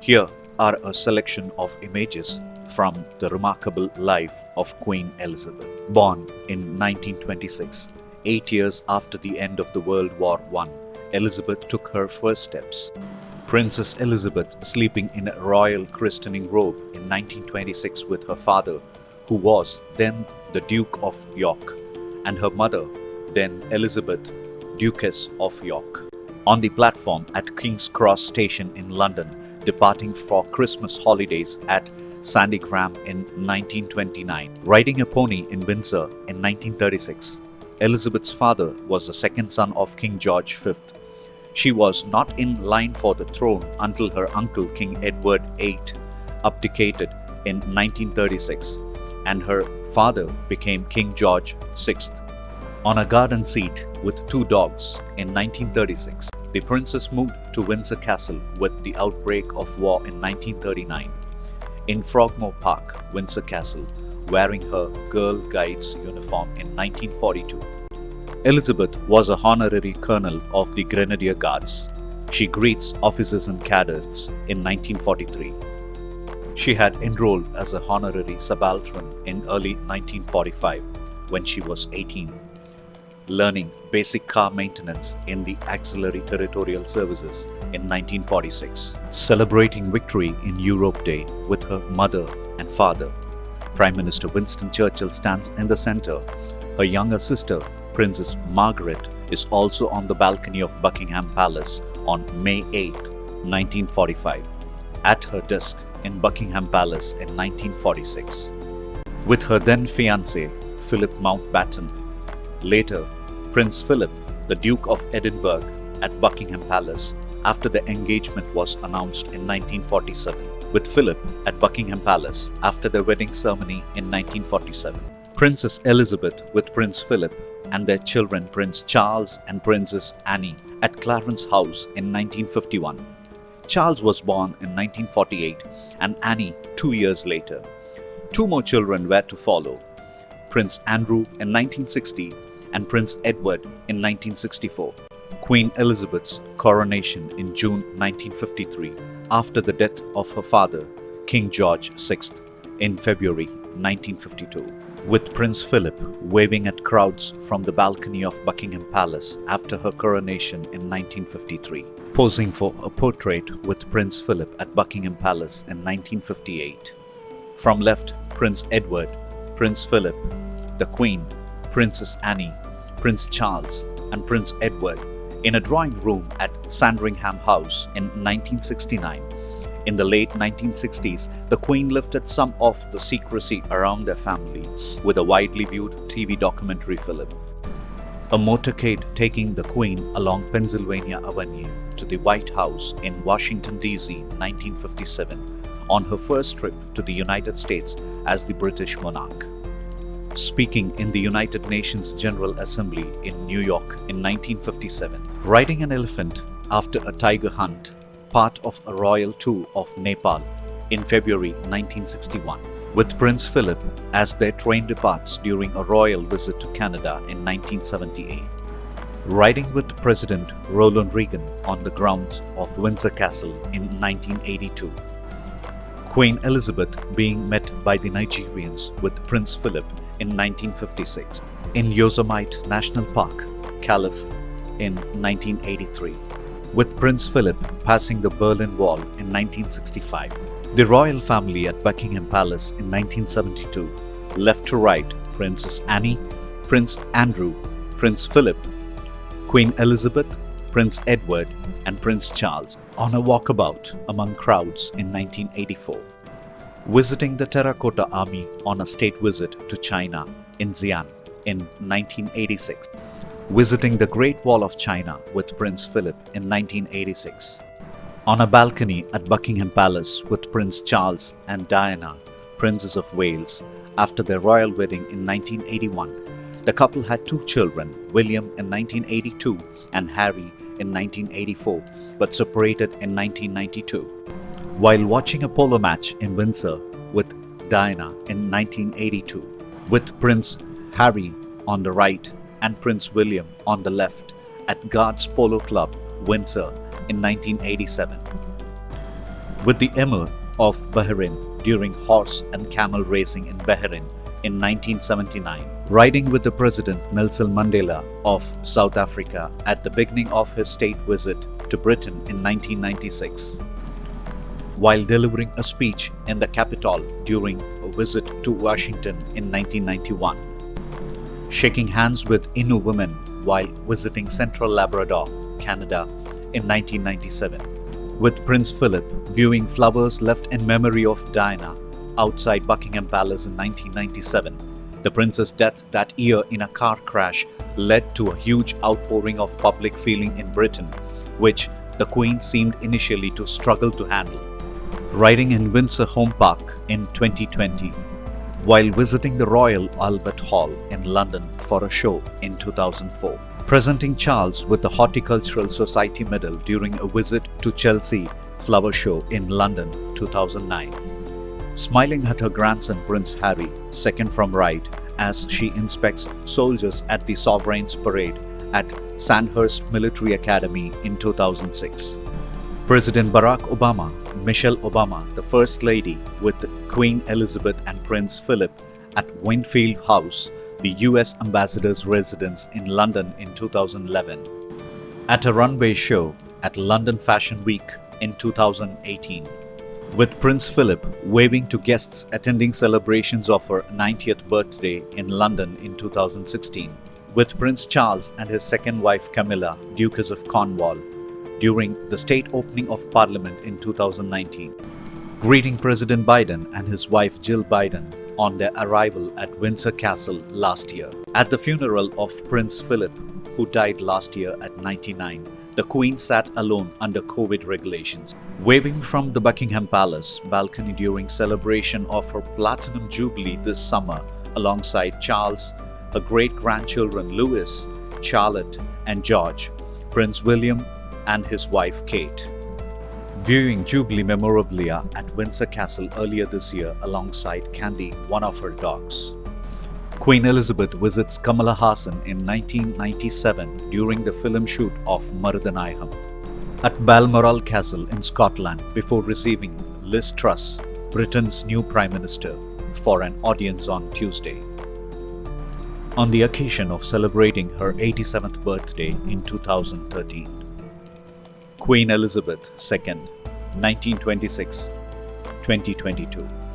Here are a selection of images from the remarkable life of Queen Elizabeth. Born in 1926, 8 years after the end of the World War I, Elizabeth took her first steps. Princess Elizabeth sleeping in a royal christening robe in 1926 with her father, who was then the Duke of York, and her mother, then Elizabeth, Duchess of York. On the platform at King's Cross Station in London, departing for Christmas holidays at Sandringham in 1929, riding a pony in Windsor in 1936. Elizabeth's father was the second son of King George V. She was not in line for the throne until her uncle King Edward VIII abdicated in 1936, and her father became King George VI. On a garden seat with 2 dogs in 1936, the princess moved to Windsor Castle with the outbreak of war in 1939. In Frogmore Park, Windsor Castle, wearing her Girl Guides uniform in 1942. Elizabeth was a honorary colonel of the Grenadier Guards. She greets officers and cadets in 1943. She had enrolled as a honorary subaltern in early 1945 when she was 18, learning basic car maintenance in the Auxiliary Territorial Services in 1946. Celebrating victory in Europe Day with her mother and father, Prime Minister Winston Churchill stands in the center. Her younger sister, Princess Margaret, is also on the balcony of Buckingham Palace on May 8, 1945, at her desk in Buckingham Palace in 1946, with her then fiancé, Philip Mountbatten. Later, Prince Philip, the Duke of Edinburgh, at Buckingham Palace after the engagement was announced in 1947, with Philip at Buckingham Palace after the wedding ceremony in 1947. Princess Elizabeth with Prince Philip and their children Prince Charles and Princess Anne at Clarence House in 1951. Charles was born in 1948 and Anne 2 years later. 2 more children were to follow, Prince Andrew in 1960 and Prince Edward in 1964. Queen Elizabeth's coronation in June 1953 after the death of her father, King George VI, in February 1952. With Prince Philip waving at crowds from the balcony of Buckingham Palace after her coronation in 1953. Posing for a portrait with Prince Philip at Buckingham Palace in 1958. From left, Prince Edward, Prince Philip, the Queen, Princess Anne, Prince Charles, and Prince Edward in a drawing room at Sandringham House in 1969. In the late 1960s, the Queen lifted some of the secrecy around their family with a widely viewed TV documentary film. A motorcade taking the Queen along Pennsylvania Avenue to the White House in Washington, D.C. 1957 on her first trip to the United States as the British monarch. Speaking in the United Nations General Assembly in New York in 1957. Riding an elephant after a tiger hunt, part of a royal tour of Nepal in February 1961, with Prince Philip as their train departs during a royal visit to Canada in 1978. Riding with President Ronald Reagan on the grounds of Windsor Castle in 1982. Queen Elizabeth being met by the Nigerians with Prince Philip in 1956. In Yosemite National Park, Calif. in 1983. With Prince Philip passing the Berlin Wall in 1965. The royal family at Buckingham Palace in 1972. Left to right, Princess Anne, Prince Andrew, Prince Philip, Queen Elizabeth, Prince Edward, and Prince Charles on a walkabout among crowds in 1984. Visiting the Terracotta Army on a state visit to China in Xi'an in 1986. Visiting the Great Wall of China with Prince Philip in 1986. On a balcony at Buckingham Palace with Prince Charles and Diana, Princess of Wales, after their royal wedding in 1981. The couple had 2 children, William in 1982 and Harry in 1984, but separated in 1992. While watching a polo match in Windsor with Diana in 1982, with Prince Harry on the right and Prince William on the left at Guards Polo Club, Windsor in 1987. with the Emir of Bahrain during horse and camel racing in Bahrain in 1979, riding with the President Nelson Mandela of South Africa at the beginning of his state visit to Britain in 1996, while delivering a speech in the Capitol during a visit to Washington in 1991, shaking hands with Innu women while visiting Central Labrador, Canada in 1997, with Prince Philip viewing flowers left in memory of Diana outside Buckingham Palace in 1997. The prince's death that year in a car crash led to a huge outpouring of public feeling in Britain, which the Queen seemed initially to struggle to handle. Riding in Windsor Home Park in 2020, while visiting the Royal Albert Hall in London for a show in 2004, presenting Charles with the Horticultural Society Medal during a visit to Chelsea Flower Show in London 2009, smiling at her grandson Prince Harry, second from right, as she inspects soldiers at the Sovereign's Parade at Sandhurst Military Academy in 2006. President Barack Obama, Michelle Obama, the First Lady, with Queen Elizabeth and Prince Philip at Winfield House, the US Ambassador's residence in London in 2011, at a runway show at London Fashion Week in 2018, with Prince Philip waving to guests attending celebrations of her 90th birthday in London in 2016, with Prince Charles and his second wife Camilla, Duchess of Cornwall, during the state opening of Parliament in 2019, greeting President Biden and his wife Jill Biden on their arrival at Windsor Castle last year. At the funeral of Prince Philip, who died last year at 99, the Queen sat alone under COVID regulations, waving from the Buckingham Palace balcony during celebration of her Platinum Jubilee this summer alongside Charles, her great-grandchildren Louis, Charlotte and George, Prince William and his wife Kate. Viewing Jubilee memorabilia at Windsor Castle earlier this year alongside Candy, one of her dogs. Queen Elizabeth visits Kamala Hassan in 1997 during the film shoot of Marudanayagam at Balmoral Castle in Scotland before receiving Liz Truss, Britain's new Prime Minister, for an audience on Tuesday. On the occasion of celebrating her 87th birthday in 2013. Queen Elizabeth II, 1926-2022.